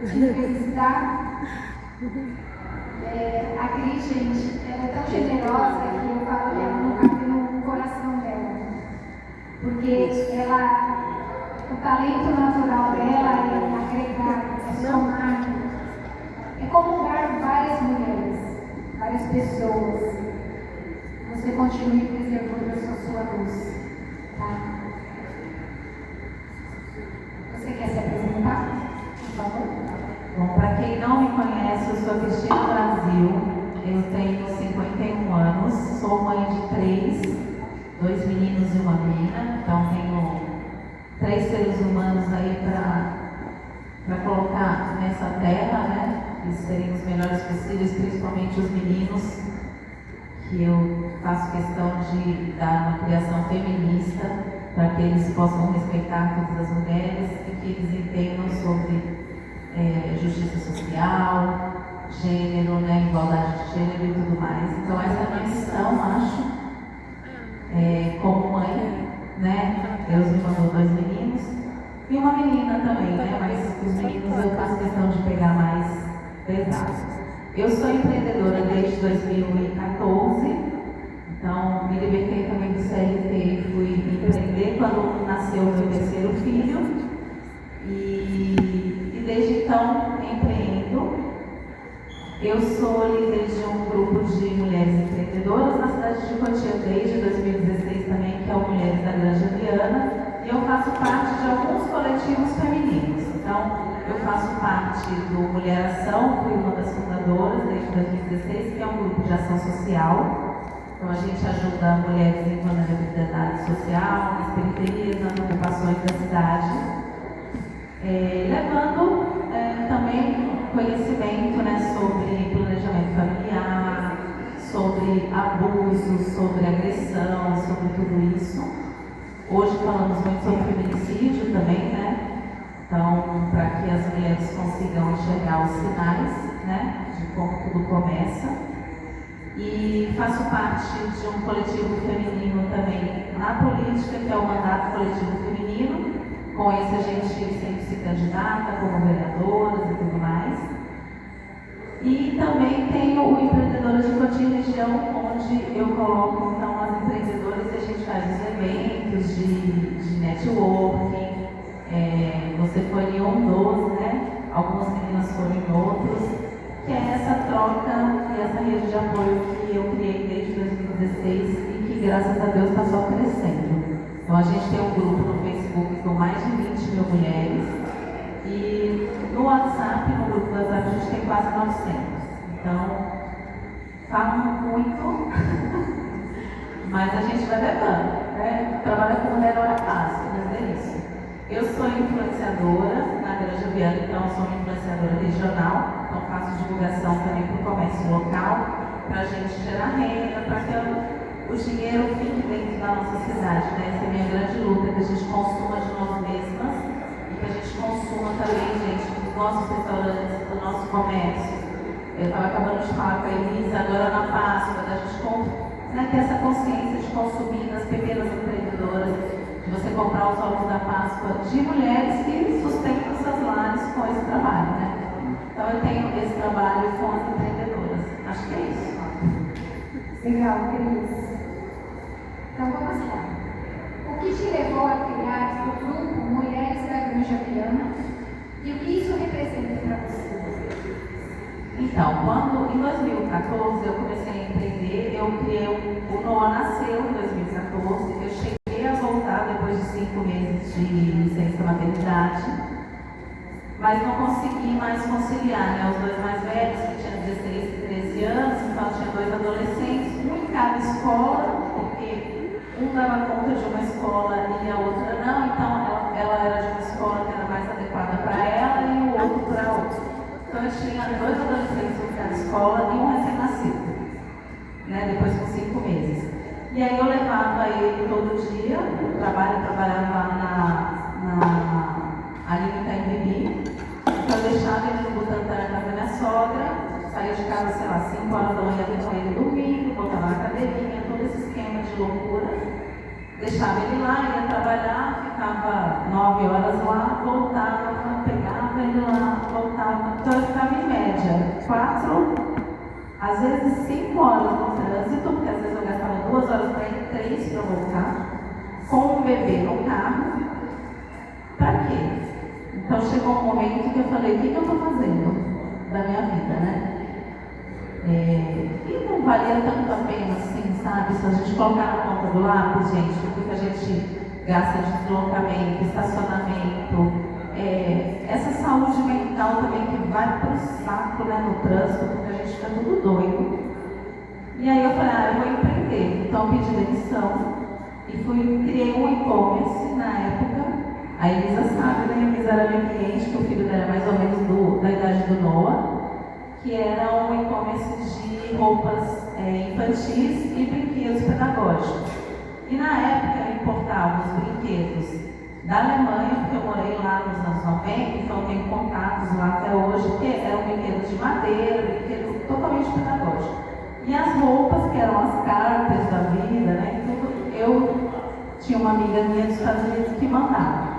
de visitar. A Cris, gente, ela é tão generosa que eu falo que ela não cabe no coração dela. Porque o talento natural dela é agregar, é somar, é comungar várias mulheres, várias pessoas. Você continue preservando a sua luz. Tá? Você quer se apresentar? Por favor. Bom, para quem não me conhece, eu sou a Cristina Brasil, eu tenho 51 anos, sou mãe de 2 meninos e uma menina, então tenho 3 seres humanos aí para colocar nessa terra, né? E serem os melhores possíveis, principalmente os meninos, que eu faço questão de dar uma criação feminista, para que eles possam respeitar todas as mulheres e que eles entendam sobre justiça social, gênero, né, igualdade de gênero e tudo mais. Então essa é a minha missão, acho, como mãe, né? Deus me mandou 2 meninos e uma menina também, né? Mas os meninos eu faço questão de pegar mais pesado. Eu sou empreendedora desde 2014, então me libertei também do CLT e fui empreender quando nasceu o meu 3º filho. E desde então empreendo. Eu sou líder de um grupo de mulheres empreendedoras na cidade de Cotia desde 2016 também, que é o Mulheres da Granja Viana, e eu faço parte de alguns coletivos femininos. Então, eu faço parte do Mulher Ação, fui uma das fundadoras desde 2016, que é um grupo de ação social. Então, a gente ajuda mulheres em vulnerabilidade social, nas periferias, nas ocupações da cidade. Levando também conhecimento, né, sobre planejamento familiar, sobre abuso, sobre agressão, sobre tudo isso. Hoje falamos muito sobre feminicídio também, né? Então, para que as mulheres consigam enxergar os sinais, né, de como tudo começa. E faço parte de um coletivo feminino também na política, que é o Mandato Coletivo Feminino. Com esse a gente sempre se candidata como vereadoras e tudo mais. E também tenho o Empreendedoras de Cotia Região, onde eu coloco então as empreendedoras e a gente faz os eventos de networking. Você foi em um dos, né? Algumas meninas foram em outros, que é essa troca e essa rede de apoio que eu criei desde 2016 e que graças a Deus está só crescendo. Então a gente tem um grupo no Facebook com mais de 20 mil mulheres e no WhatsApp, no grupo do WhatsApp, a gente tem quase 900. Então, falam muito, mas a gente vai levando, né? Trabalhar com mulher não é fácil, mas é isso. Eu sou influenciadora na Granja Viana, então sou uma influenciadora regional, então faço divulgação também para o comércio local, para a gente gerar renda, para que o dinheiro fique dentro da nossa cidade, né? Essa é a minha grande luta, que a gente consuma de nós mesmas e que a gente consuma também, gente, dos nossos restaurantes, do nosso comércio. Eu estava acabando de falar com a Elisa, agora na Páscoa, da gente ter essa consciência de consumir nas pequenas empreendedoras, de você comprar os ovos da Páscoa de mulheres que sustentam seus lares com esse trabalho, né? Então eu tenho esse trabalho com as empreendedoras. Acho que é isso. Legal, Cris. Então vamos lá. O que te levou a criar o grupo Mulheres da Granja Viana e o que isso representa para você? Então, quando em 2014 eu comecei a empreender, eu criei o Noah nasceu em 2014, eu cheguei a voltar depois de 5 meses de licença maternidade, mas não consegui mais conciliar, né? Os 2 mais velhos, que tinham 16 e 13 anos, então tinha 2 adolescentes, um em cada escola, porque um dava conta de uma escola e a outra não, então ela era de uma escola que era mais adequada para ela e o outro para outra. Então eu tinha 2 adolescentes em cada escola e um recém-nascido, né, depois com 5 meses. E aí eu levava ele todo dia, eu trabalhava ali no Itaim, então eu deixava ele no Butantã na casa da minha sogra, saía de casa, sei lá, 5 horas da manhã com ele dormindo, voltava na cadeirinha, todo esse esquema de loucura. Deixava ele lá, ia trabalhar, ficava 9 horas lá, voltava, pegava ele lá, voltava. 4, às vezes 5 horas no trânsito, porque às vezes eu gastava 2 horas para ir, 3 para voltar, com um bebê no carro. Para quê? Então chegou um momento que eu falei, o que eu estou fazendo da minha vida, né? E não valia tanto a pena assim, sabe? Se a gente colocar na ponta do lápis, gente, o que a gente gasta de deslocamento, estacionamento, essa saúde mental também que vai pro saco, né, no trânsito, porque a gente fica tudo doido. E aí eu falei, eu vou empreender. Então eu pedi demissão e criei um e-commerce na época. A Elisa sabe, né? A Elisa era minha cliente, que o filho dela é mais ou menos da idade do Noah, que era um e-commerce de roupas infantis e brinquedos pedagógicos. E na época eu importava os brinquedos da Alemanha, porque eu morei lá nos anos 90, então eu tenho contatos lá até hoje, que eram brinquedos de madeira, brinquedos totalmente pedagógicos. E as roupas, que eram as cartas da vida, né? Tudo, eu tinha uma amiga minha dos Estados Unidos que mandava.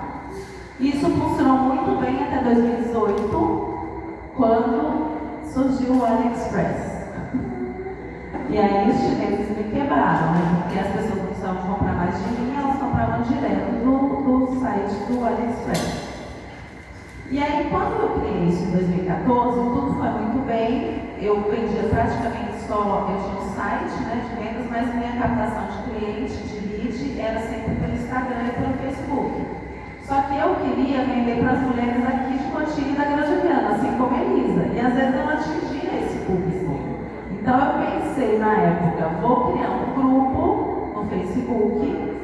Isso funcionou muito bem até 2018, quando surgiu o AliExpress. E aí os chineses me quebraram, né? Porque as pessoas não precisavam comprar mais de mim, elas compravam direto do site do AliExpress. E aí quando eu criei isso em 2014, tudo foi muito bem. Eu vendia praticamente só, eu tinha um site, né, de vendas, mas minha captação de cliente, de lead, era sempre pelo Instagram e pelo Facebook. Só que eu queria vender para as mulheres aqui de Cotia e da Grande Viana, assim como a Elisa. E às vezes eu não atingia esse público. Então eu pensei na época, vou criar um grupo no Facebook,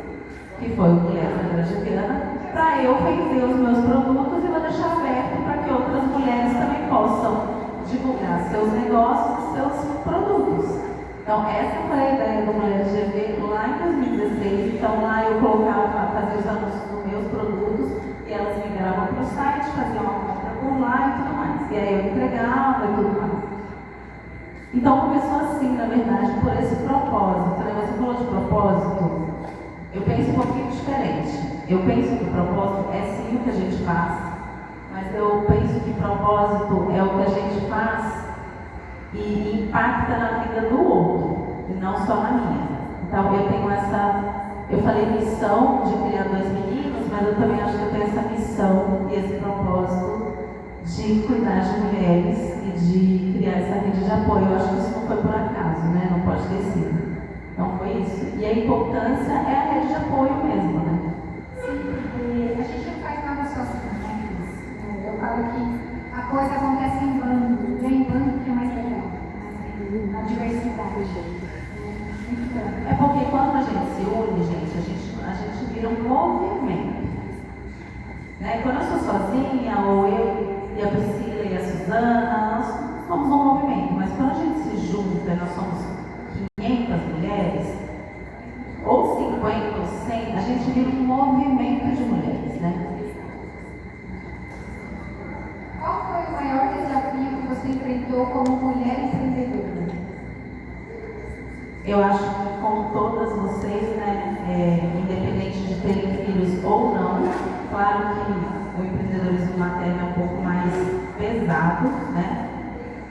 que foi o Mulheres da Grande Viana, para eu vender os meus produtos e vou deixar aberto para que outras mulheres também possam divulgar seus negócios, seus produtos. Então essa foi a ideia do Mulheres GV lá em 2016. Então lá eu colocava, fazia os anúncios dos meus produtos e elas migravam para o site, faziam uma compra por lá e tudo mais. E aí eu entregava e tudo mais. Então começou assim, na verdade, por esse propósito. Né? Você falou de propósito, eu penso um pouquinho diferente. Eu penso que o propósito é sim o que a gente faz, mas eu penso que propósito é o que a gente faz e impacta na vida do outro, e não só na minha. Então eu tenho eu falei missão de criar 2 meninos, mas eu também acho que eu tenho essa missão e esse propósito de cuidar de mulheres e de criar essa rede de apoio. Eu acho que isso não foi por acaso, né? Não pode ter sido. Então foi isso. E a importância é a rede de apoio mesmo, né? Sim, a gente não faz nada sozinho, né? Eu falo que a coisa acontece em bando, e é em bando que é mais legal, na diversidade. É porque quando a gente se une, gente, a gente vira um movimento. Né? Quando eu sou sozinha, ou eu e a Priscila e a Suzana, nós somos um movimento, mas quando a gente se junta, nós somos 500 mulheres, ou 50 ou 100, a gente vira um movimento de mulheres, né? Qual foi o maior desafio que você enfrentou como mulher empreendedora? Eu acho que com todas vocês, né, independente de terem filhos ou não, claro que o empreendedorismo materno é um pouco mais pesado, né?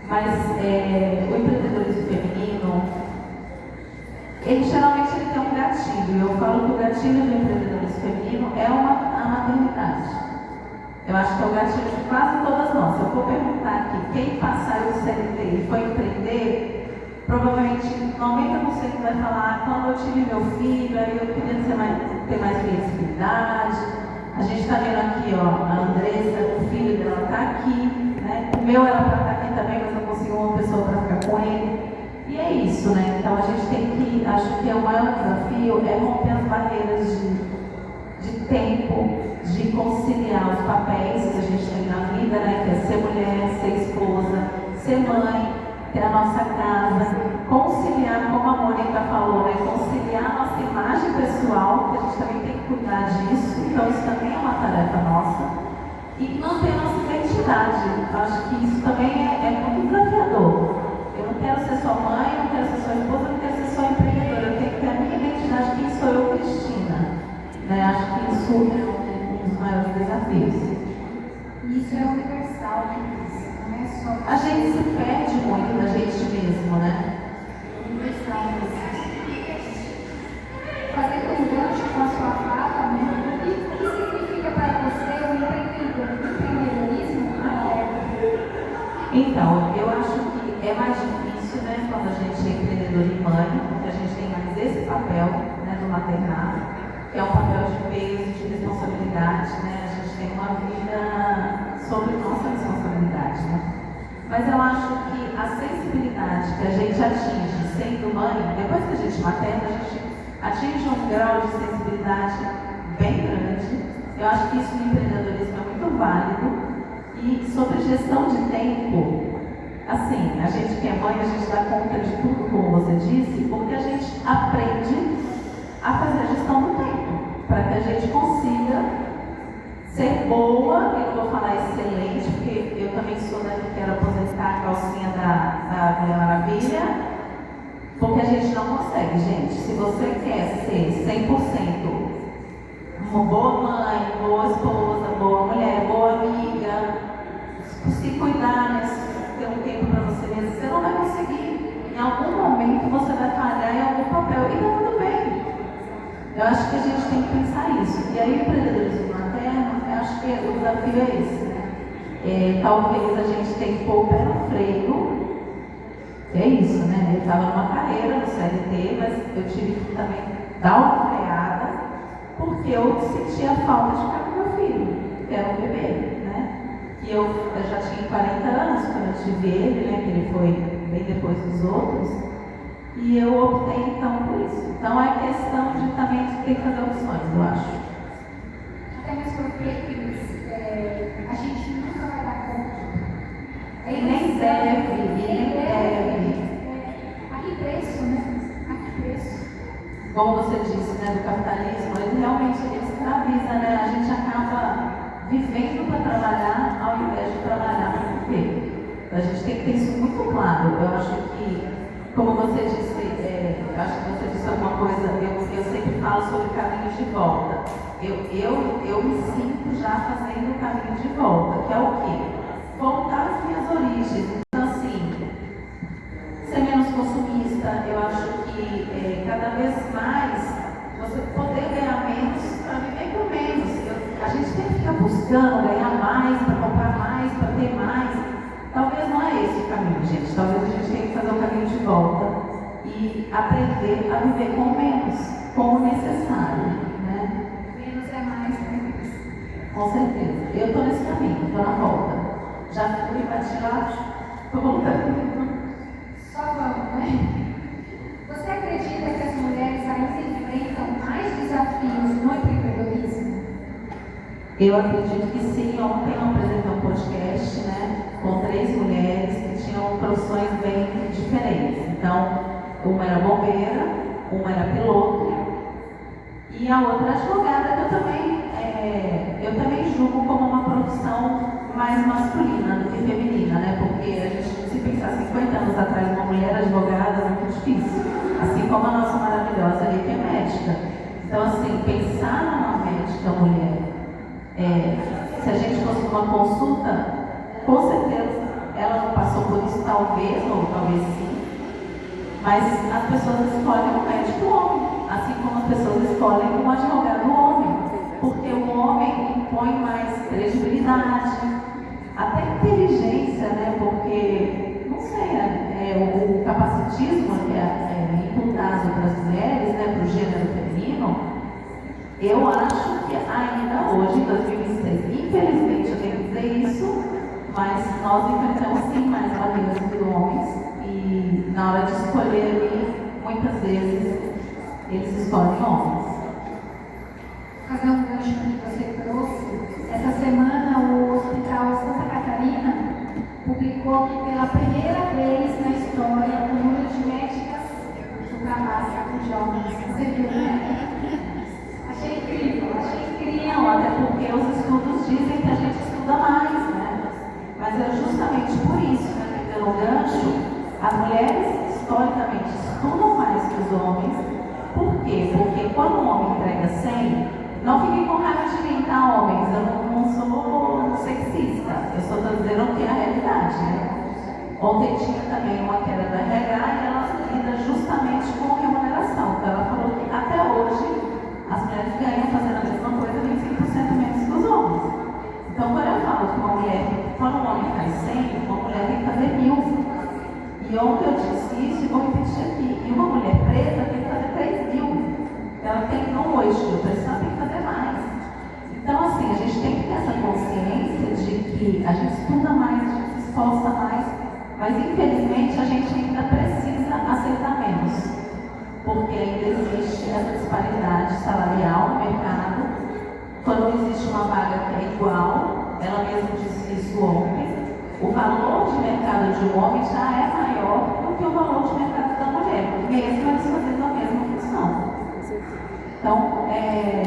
Mas o empreendedorismo feminino, ele geralmente tem um gatilho. Eu falo que o gatilho do empreendedorismo feminino é a maternidade. Eu acho que é o gatilho de quase todas nós. Se eu for perguntar aqui, quem passar o CLT e foi empreender, provavelmente 90% vai falar, quando eu tive meu filho, aí eu queria ter mais flexibilidade. A gente está vendo aqui, ó, a Andressa, o filho dela está aqui, né? O meu era para estar aqui também, mas não consegui uma pessoa para ficar com ele. E é isso, né? Então a gente tem que, acho que o maior desafio é romper as barreiras de tempo, de conciliar os papéis que a gente tem na vida, né? Que é ser mulher, ser esposa, ser mãe, ter a nossa casa, conciliar, como a Mônica falou, né? Conciliar a nossa imagem pessoal, que a gente também tem que cuidar disso, então isso também é uma tarefa nossa, e manter a nossa identidade. Acho que isso também é muito desafiador. Eu não quero ser sua mãe, não quero ser sua esposa, não quero ser sua empreendedora, eu tenho que ter a minha identidade, quem sou eu, Cristina. Né? Acho que isso é um dos maiores desafios. Isso é universal, não é só a gente se perde muito da gente mesmo, né? Fazendo um gancho com a sua fala, né? O que significa para você o empreendedorismo? Então, eu acho que é mais difícil, né, quando a gente é empreendedor e mãe, porque a gente tem mais esse papel, né, do maternado, que é um papel de peso, de responsabilidade, né? A gente tem uma vida sobre nossa responsabilidade, né? Mas eu acho que a sensibilidade que a gente atinge sendo mãe, depois que a gente materna, a gente atinge um grau de sensibilidade bem grande. Eu acho que isso no empreendedorismo é muito válido. E sobre gestão de tempo, assim, a gente que é mãe, a gente dá conta de tudo, como você disse, porque a gente aprende a fazer a gestão do tempo, para que a gente consiga ser boa. Eu não vou falar excelente, porque eu também sou da que quero aposentar a calcinha da Mulher Maravilha, porque a gente não consegue, gente. Se você quer ser 100% uma boa mãe, boa esposa, boa mulher, boa amiga, se cuidar, né, ter um tempo para você mesmo, você não vai conseguir. Em algum momento você vai falhar em algum papel e tá tudo bem. Eu acho que a gente tem que pensar isso. E aí o empreendedorismo materno, eu acho que o desafio é esse, né? Talvez a gente tenha que pôr o pé no freio. É isso, né? Eu estava numa carreira no CLT, mas eu tive que também dar uma freada, porque eu sentia falta de ficar com meu filho, que era um bebê, né? E eu já tinha 40 anos quando eu tive ele, né? Que ele foi bem depois dos outros. E eu optei então por isso. Então é questão de também ter que fazer opções, eu acho. Até mesmo porque a gente nunca vai dar conta. E nem deve. A que preço, né? A que preço? Como você disse, né, do capitalismo, ele realmente escraviza, né? A gente acaba vivendo para trabalhar ao invés de trabalhar para viver. A gente tem que ter isso muito claro. Eu acho que, como você disse, eu acho que você disse alguma coisa, eu sempre falo sobre caminhos de volta. Eu me sinto já fazendo o caminho de volta, que é o quê? Voltar às minhas origens. Então, assim, ser menos consumista, eu acho que cada vez mais você poder ganhar menos para viver com menos. A gente tem que ficar buscando ganhar mais, para comprar mais, para ter mais. Talvez não é esse o caminho, gente. Talvez a gente tenha que fazer o caminho de volta e aprender a viver com menos, como necessário, né? Menos é mais, né? Com certeza. Eu estou nesse caminho, estou na volta. Já fui, bati lá, estou voltando. Só vamos, né? Você acredita que as mulheres ainda enfrentam mais desafios no empreendedorismo? Eu acredito que sim. Ontem eu apresentei um podcast, né, com 3 mulheres que tinham profissões bem diferentes. Então, uma era bombeira, uma era piloto e a outra advogada, que eu também julgo como uma profissão mais masculina do que feminina, né? Porque a gente, se pensar 50 anos atrás, uma mulher advogada é muito difícil. Assim como a nossa maravilhosa ali que é médica. Então, assim, pensar numa médica mulher, se a gente fosse numa consulta, com certeza ela não passou por isso, talvez, ou talvez sim. Mas as pessoas escolhem um médico homem, assim como as pessoas escolhem um advogado homem. Porque o homem impõe mais credibilidade, até inteligência, né? Porque, não sei, o capacitismo que é imputado para as mulheres, né, para o gênero feminino, eu acho que ainda hoje, em 2026, infelizmente eu tenho que dizer isso, mas nós enfrentamos sim mais barreiras que homens, e na hora de escolher, muitas vezes, eles escolhem homens. Fazer um gancho que você trouxe. Essa semana o Hospital Santa Catarina publicou que pela primeira vez na história o número de médicas ultrapassa o de homens. Você viu, né? Achei incrível, achei incrível. Não, até porque os estudos dizem que a gente estuda mais, né? Mas é justamente por isso, né, que pelo gancho, as mulheres historicamente estudam mais que os homens. Por quê? Porque quando o homem entrega 100, não fiquem com raiva de mim, tá, homens? Eu não sou sexista. Eu só estou dizendo o que é a realidade, né? Ontem tinha também uma queda do RH e ela lida justamente com remuneração. Então ela falou que até hoje as mulheres ganham fazendo a mesma coisa 25% menos que os homens. Então quando eu falo que uma mulher, quando um homem faz 100, uma mulher tem que fazer 1000. E ontem eu disse isso e vou repetir aqui. E uma mulher preta tem que fazer 3.000. Ela tem no hoje de opressão, tem que fazer mais. Então assim, a gente tem que ter essa consciência de que a gente estuda mais, a gente se esforça mais, mas infelizmente a gente ainda precisa aceitar menos, porque ainda existe essa disparidade salarial no mercado. Quando não existe uma vaga que é igual, ela mesma disse isso ontem, o valor de mercado de um homem já é maior do que o valor de mercado da mulher, mesmo eles fazendo a mesma função. Então, é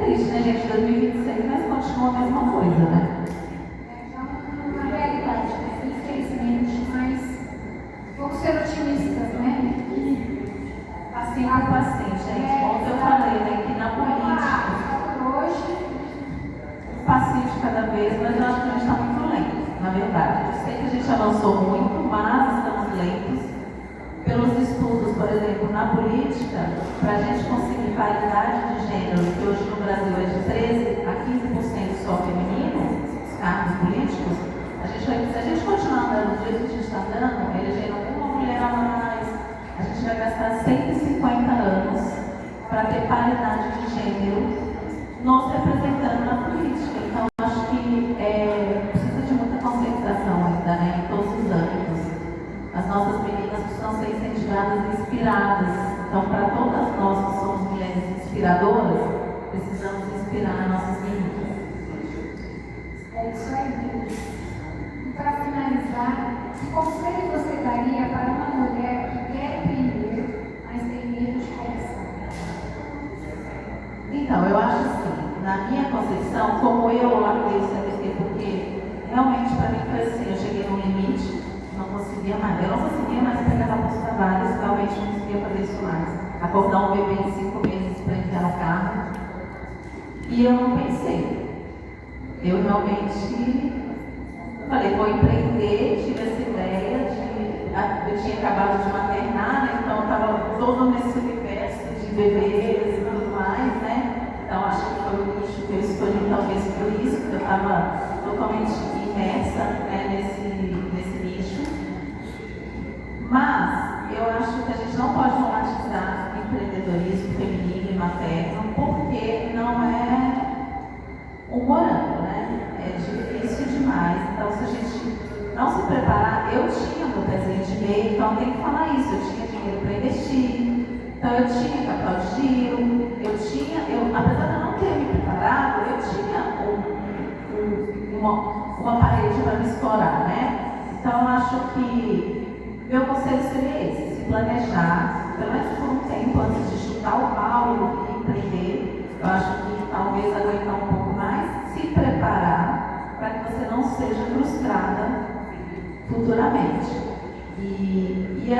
triste, né, gente? 2026, mas continua a mesma coisa, né? Uma realidade, né? Infelizmente, mas vamos ser otimistas, né? Paciente, gente. Ontem eu falei, né, que na política, hoje, passinho de cada vez, mas eu acho que a gente está muito lento, na verdade. Eu sei que a gente avançou muito, mas estamos lentos. Pelos estudos, por exemplo, na política, para a gente conseguir paridade de gênero, que hoje no Brasil é de 13% a 15% só feminino, os cargos políticos, se a gente continuar andando do jeito que a gente está andando, elegendo uma mulher a mais, a gente vai gastar 150 anos para ter paridade de gênero nos representando na política. Então, acho que precisa de muita conscientização ainda, né, em todos os âmbitos. As nossas meninas precisam ser incentivadas e inspiradas. Então, para todas nós que somos mulheres inspiradoras, precisamos inspirar nossas meninas. É isso aí. E para finalizar, que conselho você daria para uma mulher que quer empreender, mas tem medo de começar? Então, eu acho assim, na minha concepção, como eu larguei o CLT, porque realmente para mim foi assim, eu cheguei no limite, não conseguia mais. Eu não conseguia mais pegar para os trabalhos, realmente não conseguia fazer isso mais. Acordar um bebê em 5 meses para entrar no carro. E eu não pensei. Eu realmente falei, vou empreender, tive essa ideia de. Eu tinha acabado de maternar, né? Então eu estava todo nesse universo de bebês e tudo mais, né? Então acho que foi o nicho que eu escolhi, talvez por isso, porque eu estava totalmente imersa, né, nesse nicho. Mas eu acho que a gente não pode romantizar empreendedorismo feminino e materno, porque não é um morango, né? É difícil demais. Então, se a gente não se preparar, eu tinha meu pezinho de meio, então tem que falar isso. Eu tinha dinheiro para investir, então eu tinha capital de giro, apesar de eu não ter me preparado, eu tinha uma parede para me explorar, né? Então, eu acho que meu conselho seria esse: se planejar, pelo menos por um tempo antes de chutar o pau e empreender. Eu acho que talvez aguentar um pouco mais, se preparar para que você não seja frustrada futuramente. E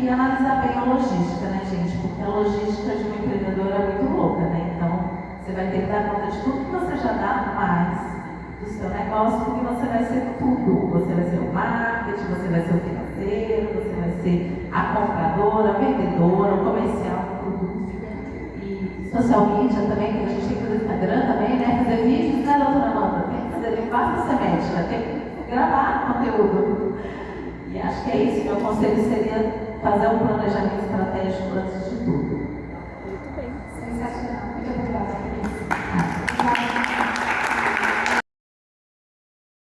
analisar bem a logística, né, gente? Porque a logística de uma empreendedora é muito louca, né? Então, você vai ter que dar conta de tudo que você já dá mais do seu negócio, porque você vai ser tudo. Você vai ser o marketing, você vai ser o financeiro, você vai ser a compradora, a vendedora, o comercial, tudo. E social media também, que a gente tem que fazer Instagram também, né? Fazer vídeos, né, doutora Amanda? Tem que fazer, basta ser médica, tem que gravar conteúdo. E acho que é isso. Meu conselho seria fazer um planejamento estratégico